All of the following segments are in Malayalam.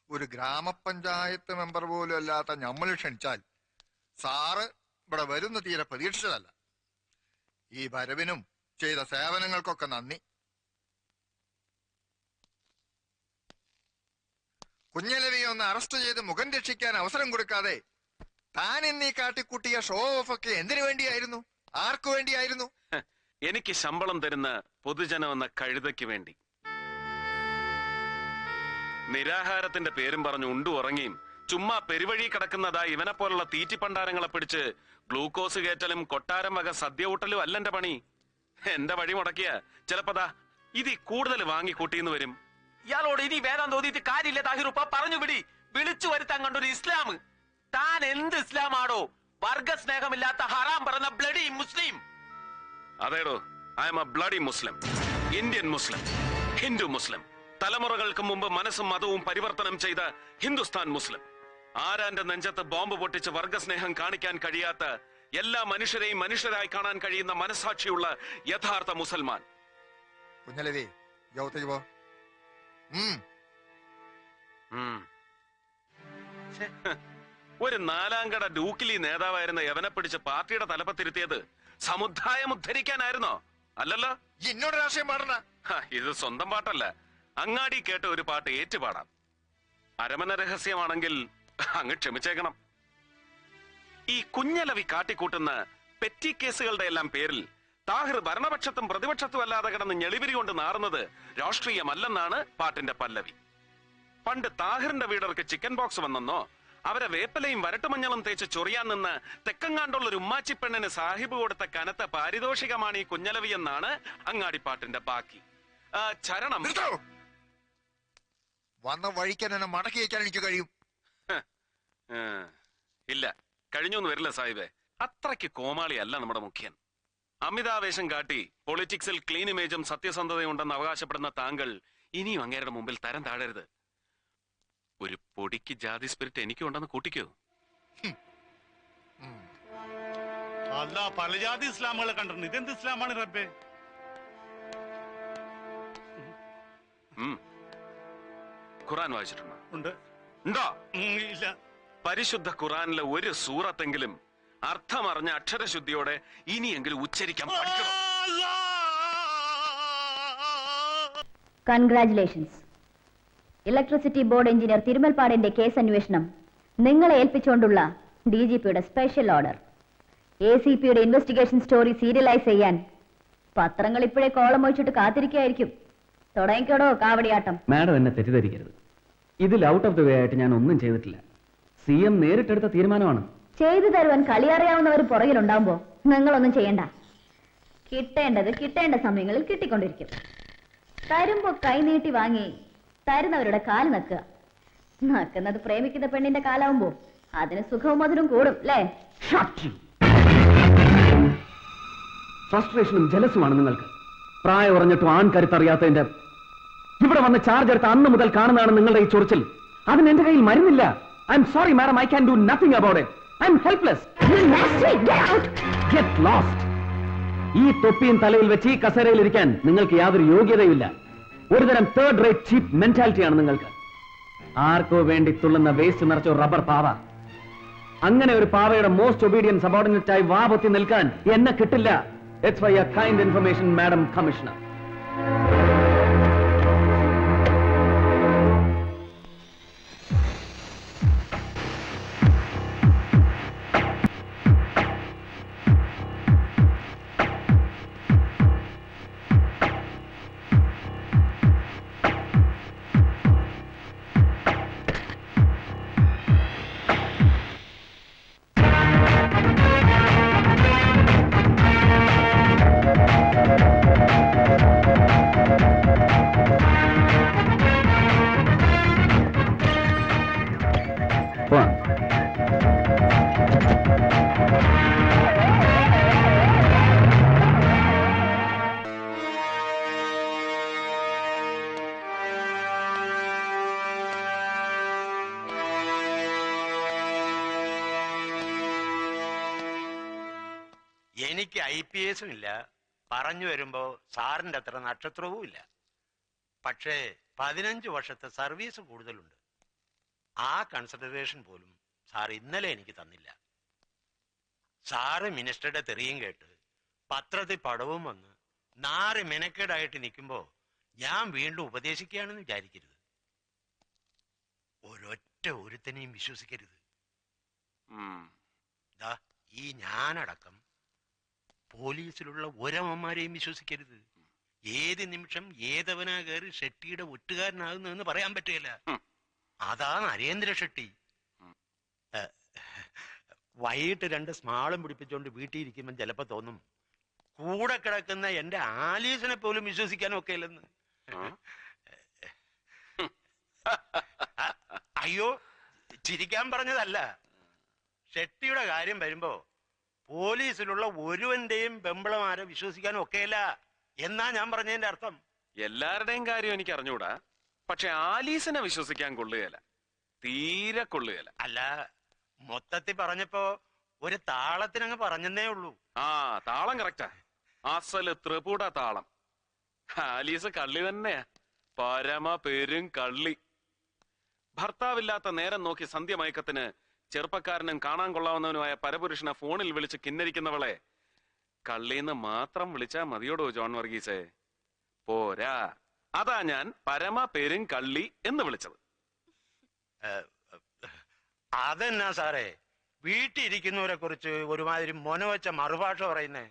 ഒരു ഗ്രാമപഞ്ചായത്ത് മെമ്പർ പോലും അല്ലാത്ത നമ്മൾ ക്ഷണിച്ചാൽ സാറ് ഇവിടെ വരുന്ന തീരെ പ്രതീക്ഷിച്ചതല്ല. ഈ വരവിനും ചെയ്ത സേവനങ്ങൾക്കൊക്കെ നന്ദി. കുഞ്ഞലവിയെ ഒന്ന് അറസ്റ്റ് ചെയ്ത് മുഖം രക്ഷിക്കാൻ അവസരം കൊടുക്കാതെ താൻ എന്നീ കാട്ടിക്കൂട്ടിയ ഷോ ഓഫ് ഒക്കെ എന്തിനു വേണ്ടിയായിരുന്നു? ആർക്കു വേണ്ടിയായിരുന്നു? എനിക്ക് ശമ്പളം തരുന്ന പൊതുജനം എന്ന കഴുതയ്ക്ക് വേണ്ടി. നിരാഹാരത്തിന്റെ പേരും പറഞ്ഞു ഉണ്ടു ഉറങ്ങിയും ചുമ്മാ പെരുവഴി കിടക്കുന്നതാ ഇവനെ പോലുള്ള തീറ്റിപ്പണ്ടാരങ്ങളെ പിടിച്ച് ഗ്ലൂക്കോസ് കയറ്റലും കൊട്ടാരം വക സദ്യ ഊട്ടലും അല്ല എന്റെ പണി. എന്റെ വഴി മുടക്കിയ ചിലപ്പതാ ഇതി കൂടുതൽ വാങ്ങിക്കൂട്ടിന്ന് വരും. ഇയാളോട് ഇനി വേദം തോന്നിയിട്ട് കാര്യമില്ല താഹിറുപ്പ, പറഞ്ഞു വിടി. വിളിച്ചു വരുത്താൻ കണ്ടൊരു ഇസ്ലാം. താൻ എന്ത് ഇസ്ലാമാണോ? വർഗസ്നേഹമില്ലാത്ത ഹറാം പറഞ്ഞ ബ്ലഡി മുസ്ലിം. അതേടോ, I am a bloody Muslim, Indian Muslim, Hindu Muslim, തലമുറകൾക്ക് മുമ്പ് മനസ്സും മതവും പരിവർത്തനം ചെയ്ത ഹിന്ദുസ്ഥാൻ മുസ്ലിം. ആരാന്റെ നെഞ്ചത്ത് ബോംബ് പൊട്ടിച്ച് വർഗസ്നേഹം കാണിക്കാൻ കഴിയാത്ത, എല്ലാ മനുഷ്യരെയും മനുഷ്യരായി കാണാൻ കഴിയുന്ന മനസാക്ഷിയുള്ള യഥാർത്ഥ മുസൽമാൻ. കുഞ്ഞലവി, ഒരു നാലാംകട ഡൂക്കിലി നേതാവായിരുന്ന യവനെ പിടിച്ച് പാർട്ടിയുടെ തലപ്പത്തിരുത്തിയത് സമുദായം ഉദ്ധരിക്കാനായിരുന്നോ? അല്ലല്ലോ. എന്നോട് രാഷ്ട്രീയം പാടണ. ഇത് സ്വന്തം പാട്ടല്ല, അങ്ങാടി കേട്ട ഒരു പാട്ട് ഏറ്റുപാടാം. അരമന രഹസ്യമാണെങ്കിൽ അങ്ങ് ക്ഷമിച്ചേക്കണം. ഈ കുഞ്ഞലവി കാട്ടിക്കൂട്ടുന്ന പെറ്റി കേസുകളുടെ എല്ലാം പേരിൽ താഹിർ ഭരണപക്ഷത്തും പ്രതിപക്ഷത്തും അല്ലാതെ കിടന്ന് ഞെളിവിരി കൊണ്ട് നാറുന്നത് രാഷ്ട്രീയമല്ലെന്നാണ് പാട്ടിന്റെ പല്ലവി. പണ്ട് താഹിറിന്റെ വീടർക്ക് ചിക്കൻ ബോക്സ് വന്നെന്നോ അവരെ വേപ്പലയും വരട്ടുമഞ്ഞളും തേച്ച് ചൊറിയാൻ നിന്ന് തെക്കങ്ങാണ്ടുള്ള ഒരു ഉമ്മാച്ചി പെണ്ണിന് സാഹിബ് കൊടുത്ത കനത്ത പാരിതോഷികമാണ് ഈ കുഞ്ഞലവി എന്നാണ് അങ്ങാടിപ്പാട്ടിന്റെ ബാക്കി. ചരണം വന്ന വഴിക്കാൻ എന്നെ മടക്കി വയ്ക്കാൻ എനിക്ക് കഴിയും. ഇല്ല, കഴിഞ്ഞൊന്നും വരില്ല സാഹിബേ. അത്രയ്ക്ക് കോമാളിയല്ല നമ്മുടെ മുഖ്യൻ. അമിതാവേശം കാട്ടി പൊളിറ്റിക്സിൽ ക്ലീൻ ഇമേജും സത്യസന്ധതയും ഉണ്ടെന്ന് അവകാശപ്പെടുന്ന താങ്കൾ ഇനിയും അങ്ങേരുടെ മുമ്പിൽ തരം താഴരുത്. ഒരു പൊടിക്ക് ജാതി സ്പിരിറ്റ് എനിക്കുണ്ടെന്ന് കൂട്ടിക്കോ. അല്ല, പല ജാതി ഇസ്ലാമുകളെ കണ്ടിട്ടുണ്ട്. ഇതെന്ത് ഇസ്ലാമാണ് റബ്ബേ? ഖുറാൻ വായിച്ചിട്ടുണ്ടോ? ഉണ്ട്. ഉണ്ടോ? ഇല്ല. പരിശുദ്ധ ഖുറാനിലെ ഒരു സൂറത്തെങ്കിലും അർത്ഥമറിഞ്ഞ അക്ഷരശുദ്ധിയോടെ ഇനിയെങ്കിലും ഉച്ചരിക്കാൻ പഠിക്കണം. കൺഗ്രാറ്റുലേഷൻസ്. ഇലക്ട്രിസിറ്റി ബോർഡ് എഞ്ചിനീയർ തിരുമൽപ്പാടിന്റെ കേസ് അന്വേഷണം നിങ്ങളെ ഏൽപ്പിച്ചുകൊണ്ടുള്ള DGPയുടെ സ്പെഷ്യൽ ഓർഡർ. ACPയുടെ ഇൻവെസ്റ്റിഗേഷൻ സ്റ്റോറി സീരിയലൈസ് ചെയ്യാൻ പത്രങ്ങൾ ഇപ്പോഴേ കോളം ഒഴിച്ചിട്ട് കാത്തിരിക്കുകയായിരിക്കും. തുടങ്ങിക്കോടോ കാവടിയാട്ടം. മാഡം എന്നെ തെറ്റിദ്ധരിക്കരുത്. ഇതിൽ ഔട്ട് ഓഫ് ദ വേ ആയിട്ട് ഞാൻ ഒന്നും ചെയ്തിട്ടില്ല. CM നേരിട്ടെടുത്ത തീരുമാനമാണ്. ചെയ്തു തരുവാൻ കളിയറിയാവുന്നവർ പുറകിലുണ്ടാവുമ്പോ നിങ്ങളൊന്നും ചെയ്യണ്ട. കിട്ടേണ്ടത് കിട്ടേണ്ട സമയങ്ങളിൽ കിട്ടിക്കൊണ്ടിരിക്കും. തരുമ്പോ കൈനീട്ടി വാങ്ങി തരുന്നവരുടെ കാല് നക്കുക. നക്കുന്നത് പ്രേമിക്കുന്ന പെണ്ണിന്റെ കാലാവുമ്പോ അതിന് സുഖവും മധുരം കൂടും അല്ലേ? ഫ്രസ്ട്രേഷനും ജലസുമാണ് നിങ്ങൾക്ക്. പ്രായം ഉറഞ്ഞിട്ടും ആൺകരുത്തറിയാത്തതിന്റെ. ഇവിടെ വന്ന് ചാർജ് എടുത്ത അന്ന് മുതൽ കാണുന്നതാണ് നിങ്ങളുടെ ഈ ചൊറിച്ചിൽ. അതിന് എന്റെ കയ്യിൽ മരുന്നില്ല. I am sorry madam, I can do nothing about it. I am helpless. Get lost. ഈ തൊപ്പിയും തലയിൽ വെച്ച് ഈ കസേരയിൽ ഇരിക്കാൻ നിങ്ങൾക്ക് യാതൊരു യോഗ്യതയുമില്ല. ഒരുതരം തേർഡ് റേറ്റ് ചീപ്പ് മെന്റാലിറ്റിയാണ് നിങ്ങൾക്ക്. ആർക്കോ വേണ്ടി തുള്ളുന്ന വേസ്റ്റ് നിറച്ച റബ്ബർ പാവ. അങ്ങനെ ഒരു പാവയുടെ മോസ്റ്റ് ഒബീഡിയൻ സബോർഡിനേറ്റ് ആയി വാപൊത്തി നിൽക്കാൻ എന്നെ കിട്ടില്ല. It's why a kind information madam commissioner. എനിക്ക് IPS-ഉം ഇല്ല, പറഞ്ഞു വരുമ്പോ സാറിന്റെ അത്ര നക്ഷത്രവും ഇല്ല. പക്ഷേ 15 വർഷത്തെ സർവീസ് കൂടുതലുണ്ട്. ആ കൺസിഡറേഷൻ പോലും സാർ ഇന്നലെ എനിക്ക് തന്നില്ല. സാറ് മിനിസ്റ്ററുടെ തെറിയും കേട്ട് പത്രത്തിൽ പടവും വന്ന് നാറ് മെനക്കേടായിട്ട് നിൽക്കുമ്പോ ഞാൻ വീണ്ടും ഉപദേശിക്കുകയാണെന്ന് വിചാരിക്കരുത്. ഒരൊറ്റ ഒരുത്തനെയും വിശ്വസിക്കരുത്. ദാ ഈ ഞാനടക്കം പോലീസിലുള്ള ഒരമ്മമാരെയും വിശ്വസിക്കരുത്. ഏത് നിമിഷം ഏതവനാ കയറി ഷെട്ടിയുടെ ഒറ്റുകാരനാകുന്നതെന്ന് പറയാൻ പറ്റുകയില്ല. അതാ നരേന്ദ്ര ഷെട്ടി. വൈകിട്ട് 2 സ്മാളും പിടിപ്പിച്ചുകൊണ്ട് വീട്ടിൽ ഇരിക്കുമ്പോൾ ചിലപ്പോ തോന്നും കൂടെ കിടക്കുന്ന എന്റെ ആലീസിനെ പോലും വിശ്വസിക്കാനും ഒക്കെ ഇല്ലെന്ന്. അയ്യോ, ചിരിക്കാൻ പറഞ്ഞതല്ല. ഷെട്ടിയുടെ കാര്യം വരുമ്പോ പോലീസിലുള്ള ഒരുവന്റെയും പെമ്പിളമാരെ വിശ്വസിക്കാനും ഒക്കെയല്ല എന്നാ ഞാൻ പറഞ്ഞതിന്റെ അർത്ഥം. എല്ലാവരുടെയും കാര്യം എനിക്ക് അറിഞ്ഞൂടാ, പക്ഷെ ആലീസിനെ വിശ്വസിക്കാൻ കൊള്ളുകയില്ല, തീരെ കൊള്ളുകയില്ല. അല്ല, മൊത്തത്തിൽ പറഞ്ഞപ്പോ ഒരു താളത്തിനങ്ങ് പറഞ്ഞെന്നേ ഉള്ളൂ. ആ താളം കറക്റ്റാ, അസല് ത്രിപുട താളം. ആലീസ് കള്ളി തന്നെയാ, പരമ പെരും കള്ളി. ഭർത്താവില്ലാത്ത നേരം നോക്കി സന്ധ്യമയക്കത്തിന് ചെറുപ്പക്കാരനും കാണാൻ കൊള്ളാവുന്നവനുമായ പരപുരുഷനെ ഫോണിൽ വിളിച്ച് കിന്നരിക്കുന്നവളെ കള്ളീന്ന് മാത്രം വിളിച്ചാ മതിയോടോ ജോൺ വർഗീസേ? പോരാ, അതാ ഞാൻ പരമ പെരും കള്ളി എന്ന് വിളിച്ചത്. അതെന്നാ സാറേ വീട്ടിലിരിക്കുന്നവരെ കുറിച്ച് ഒരുമാതിരി മൊനവെച്ച മറുഭാഷ പറയുന്നേ?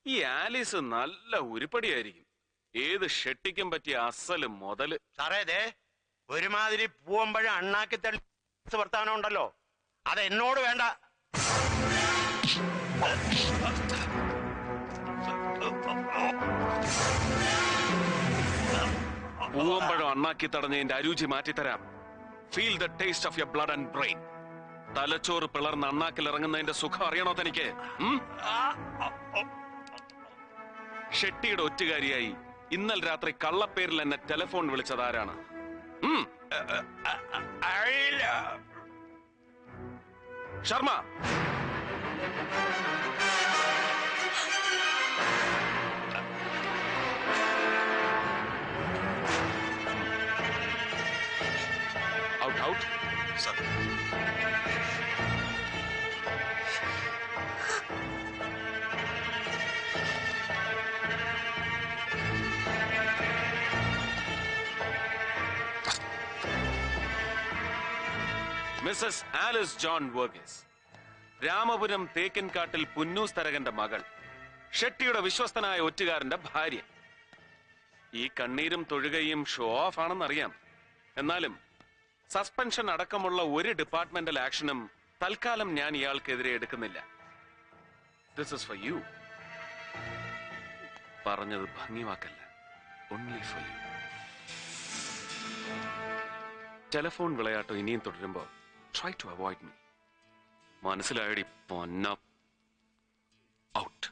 ഈ ആലീസ് നല്ല ഉരുപ്പടിയായിരിക്കും, ഏത് ഷെട്ടിക്കും പറ്റിയ അസല് മുതല്. സാറേ ദേ ഒരുമാതിരി പൂവമ്പഴം അണ്ണാക്കി തള്ളി വർത്താനം ഉണ്ടല്ലോ, അത് എന്നോട് വേണ്ട. പൂവമ്പഴം അണ്ണാക്കി തടഞ്ഞതിന്റെ അരുചി മാറ്റിത്തരാം. Feel the taste of your blood and brain. തലച്ചോറ് പിളർന്ന് അണ്ണാക്കിൽ ഇറങ്ങുന്നതിന്റെ സുഖം അറിയണോ തനിക്ക്? ഷെട്ടിയുടെ ഒറ്റുകാരിയായി ഇന്നലെ രാത്രി കള്ളപ്പേരിൽ എന്നെ ടെലിഫോൺ വിളിച്ചതാരാണ്? Sharma. Out out. Mrs Alice John Varghese, Ramapuram തേക്കിൻകാട്ടിൽ പുന്നൂസ് തരകന്റെ മകൾ, ഷെട്ടിയുടെ വിശ്വസ്തനായ ഒറ്റുകാരന്റെ ഭാര്യ. ഈ കണ്ണീരും തൊഴുകയും ഷോ ഓഫ് ആണെന്നറിയാം, എന്നാലും സസ്പെൻഷൻ അടക്കമുള്ള ഒരു ഡിപ്പാർട്ട്മെന്റൽ ആക്ഷനും തൽക്കാലം ഞാൻ ഇയാൾക്കെതിരെ എടുക്കുന്നില്ല. This is for you. പറഞ്ഞത് ഭംഗിവാക്കല്ല, ഓൺലി ഫോർ യു. ടെലിഫോൺ വിളയാട്ടം ഇനിയും തുടരുമ്പോ try to avoid me. മനസ്സിലായടി പൊന്ന. ഔട്ട്.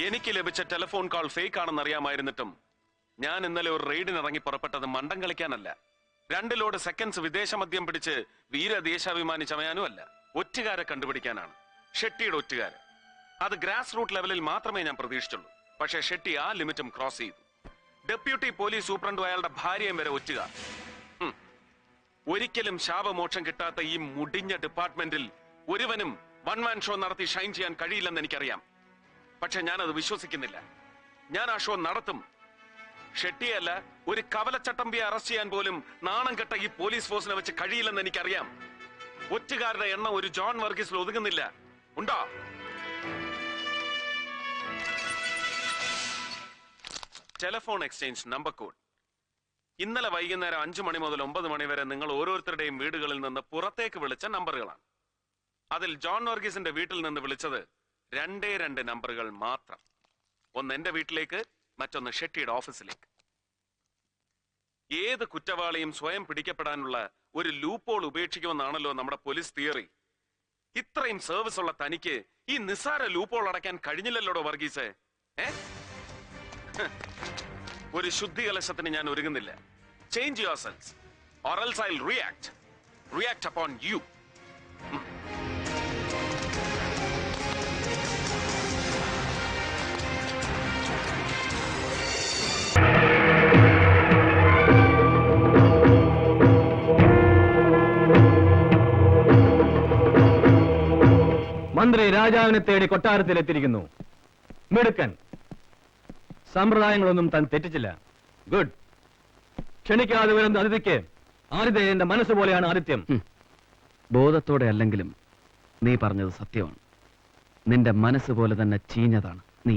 എനിക്ക് ലഭിച്ച ടെലിഫോൺ കോൾ ഫേക്ക് ആണെന്ന് അറിയാമായിരുന്നിട്ടും ഞാൻ ഇന്നലെ ഒരു റെയ്ഡിനിറങ്ങി പുറപ്പെട്ടത് മണ്ടം കളിക്കാനല്ല, 2 ലോഡ് സെക്കൻഡ്സ് വിദേശ മദ്യം പിടിച്ച് വീരദേശാഭിമാനി ചമയാനുമല്ല, ഒറ്റുകാരെ കണ്ടുപിടിക്കാനാണ്. ഷെട്ടിയുടെ ഒറ്റുകാരൻ. അത് ഗ്രാസ് റൂട്ട് ലെവലിൽ മാത്രമേ ഞാൻ പ്രതീക്ഷിച്ചുള്ളൂ. പക്ഷേ ഷെട്ടി ആ ലിമിറ്റും ക്രോസ് ചെയ്തു. ഡെപ്യൂട്ടി പോലീസ് സൂപ്രണ്ടും അയാളുടെ ഭാര്യയും വരെ ഒറ്റുകാർ. ഒരിക്കലും ശാപമോക്ഷം കിട്ടാത്ത ഈ മുടിഞ്ഞ ഡിപ്പാർട്ട്മെന്റിൽ ഒരുവനും വൺ മാൻ ഷോ നടത്തി ഷൈൻ ചെയ്യാൻ കഴിയില്ലെന്ന് എനിക്കറിയാം. പക്ഷെ ഞാനത് വിശ്വസിക്കുന്നില്ല. ഞാൻ ആ ഷോ നടത്തും. ഷെട്ടിയല്ല, ഒരു കവലച്ചട്ടമ്പിയെ അറസ്റ്റ് ചെയ്യാൻ പോലും നാണം കെട്ട ഈ പോലീസ് ഫോഴ്സിനെ വെച്ച് കഴിയില്ലെന്ന് എനിക്കറിയാം. ഒറ്റുകാരുടെ എണ്ണം ഒരു ജോൺ വർഗീസിൽ ഒതുങ്ങുന്നില്ല. ഉണ്ടോ? Telephone exchange number code. ഇന്നലെ വൈകുന്നേരം 5 മണി മുതൽ 9 മണി വരെ നിങ്ങൾ ഓരോരുത്തരുടെയും വീടുകളിൽ നിന്ന് പുറത്തേക്ക് വിളിച്ച നമ്പറുകളാണ്. അതിൽ ജോൺ വർഗീസിന്റെ വീട്ടിൽ നിന്ന് വിളിച്ചത് 2 നമ്പറുകൾ മാത്രം. ഒന്ന് എന്റെ വീട്ടിലേക്ക്, മറ്റൊന്ന് ഷെട്ടിയുടെ ഓഫീസിലേക്ക്. ഏത് കുറ്റവാളിയും സ്വയം പിടിക്കപ്പെടാനുള്ള ഒരു ലൂപ്പോൾ ഉപേക്ഷിക്കുമെന്നാണല്ലോ നമ്മുടെ പോലീസ് തിയറി. ഇത്രയും സർവീസ് ഉള്ള തനിക്ക് ഈ നിസ്സാര ലൂപ്പോൾ അടയ്ക്കാൻ കഴിഞ്ഞില്ലല്ലോടോ വർഗീസേ? ഒരു ശുദ്ധി കലശത്തിന് ഞാൻ ഒരുങ്ങുന്നില്ല. Change your cells, or else I'll react upon you. മന്ത്രി രാജാവിനെ തേടി കൊട്ടാരത്തിലെത്തിയിരിക്കുന്നു. മിടുക്കൻ. സമ്പ്രദായങ്ങളൊന്നും താൻ തെറ്റിച്ചില്ല. ഗുഡ്. ക്ഷണിക്കാതെ വരുന്ന അതിഥിക്ക് ആതിഥേയ എന്റെ മനസ്സ് പോലെയാണ് ആതിഥ്യം. ബോധത്തോടെ അല്ലെങ്കിലും നീ പറഞ്ഞത് സത്യമാണ്. നിന്റെ മനസ്സ് പോലെ തന്നെ ചീഞ്ഞതാണ് നീ.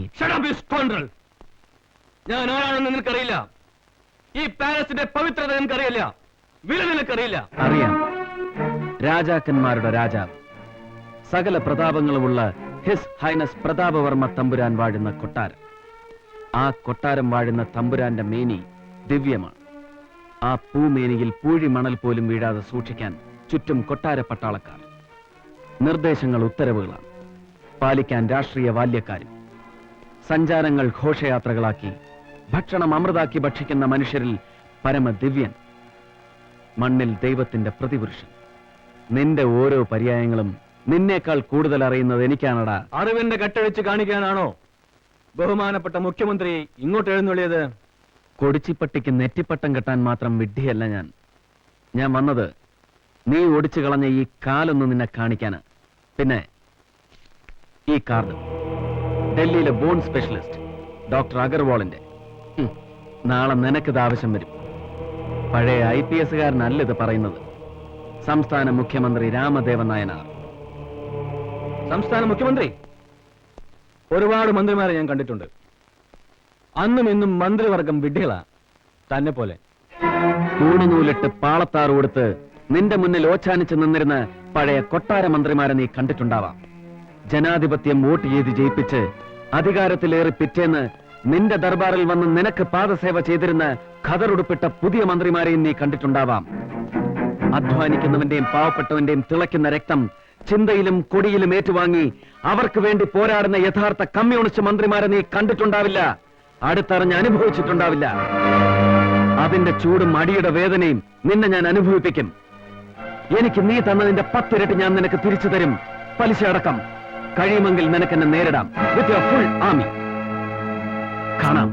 ഞാൻ ആരാണെന്ന് നിനക്കറിയില്ല. ഈ പാലസിന്റെ പവിത്രത നിനക്കറിയില്ല. വില നിനക്കറിയില്ല. അറിയാം. രാജാക്കന്മാരുടെ രാജാവ്, സകല പ്രതാപങ്ങളുമുള്ള ഹിസ് ഹൈനസ് പ്രതാപവർമ്മ തമ്പുരാൻ വാഴുന്ന കൊട്ടാരം. ആ കൊട്ടാരം വാഴുന്ന തമ്പുരാന്റെ മേനി ദിവ്യമാണ്. ആ പൂമേനിയിൽ പൂഴി മണൽ പോലും വീഴാതെ സൂക്ഷിക്കാൻ ചുറ്റും കൊട്ടാര പട്ടാളക്കാർ. നിർദ്ദേശങ്ങൾ ഉത്തരവുകളാണ്. പാലിക്കാൻ രാഷ്ട്രീയ ബാല്യക്കാരും. സഞ്ചാരങ്ങൾ ഘോഷയാത്രകളാക്കി, ഭക്ഷണം അമൃതാക്കി ഭക്ഷിക്കുന്ന മനുഷ്യരിൽ പരമദിവ്യൻ. മണ്ണിൽ ദൈവത്തിന്റെ പ്രതിപുരുഷൻ. നിന്റെ ഓരോ പര്യായങ്ങളും നിന്നേക്കാൾ കൂടുതൽ അറിയുന്നത് എനിക്കാണടാ. അറിവിന്റെ കെട്ടഴിച്ച് കാണിക്കാനാണോ ബഹുമാനപ്പെട്ട മുഖ്യമന്ത്രി ഇങ്ങോട്ട് എഴുന്നള്ളിയത്? കൊടിച്ചിപ്പട്ടിക്ക് നെറ്റിപ്പട്ടം കെട്ടാൻ മാത്രം വിഡ്ഢിയല്ല ഞാൻ. ഞാൻ വന്നത് നീ ഒടിച്ചു കളഞ്ഞ ഈ കാലൊന്ന് നിന്നെ കാണിക്കാന്. പിന്നെ ഈ കാർഡ് ഡൽഹിയിലെ ബോൺ സ്പെഷ്യലിസ്റ്റ് ഡോക്ടർ അഗർവാളിന്റെ. നാളെ നിനക്കിത് ആവശ്യം വരും. പഴയ IPS കാരനല്ല ഇത് പറയുന്നത്. സംസ്ഥാന മുഖ്യമന്ത്രി രാമദേവൻ നായനാർ. സംസ്ഥാന മുഖ്യമന്ത്രി? ഒരുപാട് മന്ത്രിമാരെ ഞാൻ കണ്ടിട്ടുണ്ട്. അന്നും ഇന്നും മന്ത്രിവർഗം വിഡ്ഢികളാ, തന്നെ പോലെ. കൂണുനൂലിട്ട് പാളത്താറ് കൊടുത്ത് നിന്റെ മുന്നിൽ ഓച്ചാനിച്ച് നിന്നിരുന്ന പഴയ കൊട്ടാര മന്ത്രിമാരെ നീ കണ്ടിട്ടുണ്ടാവാം. ജനാധിപത്യം വോട്ട് ചെയ്ത് ജയിപ്പിച്ച് അധികാരത്തിലേറി പിറ്റേന്ന് നിന്റെ ദർബാറിൽ വന്ന് നിനക്ക് പാദസേവ ചെയ്തിരുന്ന ഖദറുടുപ്പിട്ട പുതിയ മന്ത്രിമാരെയും നീ കണ്ടിട്ടുണ്ടാവാം. അധ്വാനിക്കുന്നവന്റെയും പാവപ്പെട്ടവന്റെയും തിളയ്ക്കുന്ന രക്തം ചിന്തയിലും കൊടിയിലും ഏറ്റുവാങ്ങി അവർക്ക് വേണ്ടി പോരാടുന്ന യഥാർത്ഥ കമ്മ്യൂണിസ്റ്റ് മന്ത്രിമാരെ നീ കണ്ടിട്ടുണ്ടാവില്ല, അടുത്തറിഞ്ഞ് അനുഭവിച്ചിട്ടുണ്ടാവില്ല. അതിന്റെ ചൂടും അടിയുടെ വേദനയും നിന്നെ ഞാൻ അനുഭവിപ്പിക്കും. എനിക്ക് നീ തന്നതിന്റെ 10 ഇരട്ടി ഞാൻ നിനക്ക് തിരിച്ചു തരും, പലിശ അടക്കം. കഴിയുമെങ്കിൽ നിനക്കെന്നെ നേരിടാം വിത്ത് യുവർ ഫുൾ ആർമി. കാണാം.